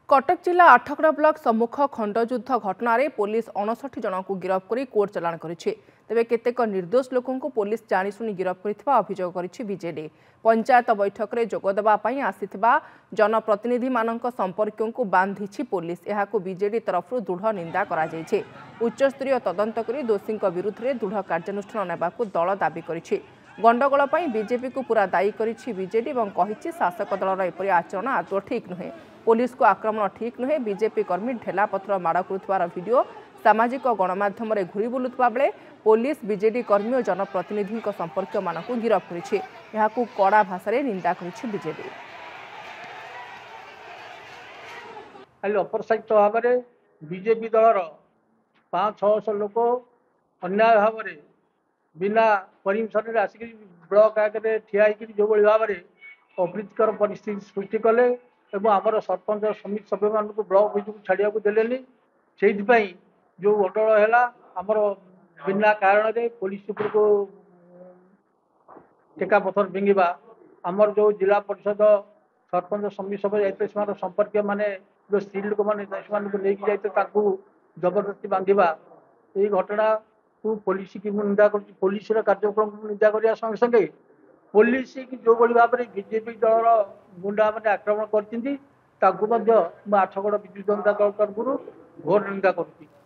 कटक जिला आठगड़ा ब्लॉक सम्मुख खंडयुद्ध घटन पुलिस 59 जन को गिरफ्त कर कोर्ट चालाण करिछि। तेबे केतेक निर्दोष लोकंकु पुलिस जानिशुनी गिरफ्त करिथिबा अभियोग करिछि बीजेडी। पंचायत बैठक रे जोगदेबा पई आसिथिबा जनप्रतिनिधि मानक संपर्कों बांधिछि पुलिस। एहाकु बीजेडी तरफरु दृढ़ निंदा करा जायछि। उच्चस्तरीय तदंत करी दोषींक विरुद्ध रे दृढ़ कार्यानुष्ठान नेबाकु दल दाबी करिछि। गंडगोल पर बीजेपी को पूरा दायी करिछि बीजेडी और कहिछि शासक दलर एपरि आचरण आदौ ठीक नुहे। पुलिस को आक्रमण ठीक नुहे। बीजेपी कर्मी ढेला पथर माड़ करुथिबार वीडियो सामाजिक गणमाध्यम रे घुरी बुलुथिबा बेले पुलिस बीजेडी कर्मी और जनप्रतिनिधि संपर्क मानकु गिरफ्त करिछि। एहाकु कड़ा भाषा रे निंदा करिछि बीजेडी। अप्रसारित भाव में बीजेपी दलर 500-600 लोक अन्याय भाव में बिना परमिशन आसिक ब्लॉक आगे ठिया जो भाव में अप्रीतिकर परिस्थिति सृष्टि कले और आमर सरपंच समिति सभ्य मान ब्लॉक भितर छाड़ा देले से जो घटना है आमर बिना कारण से पुलिस उपर को टेका पथर फिंगा आमर जो जिला परिषद सरपंच समिति सभ्य जाते संपर्क मैंने जो स्त्री लोक मैंने लेकिन जाते जबरदस्ती बांधा यही घटना को पुलिस की निंदा कर पुलिस कार्यक्रम को निंदा करने संगे संगे पुलिस की जो भाव में बीजेपी दलर गुंडा मैंने आक्रमण कर आठगड़ विजु जनता दल तरफ घोर निंदा करुच्ची।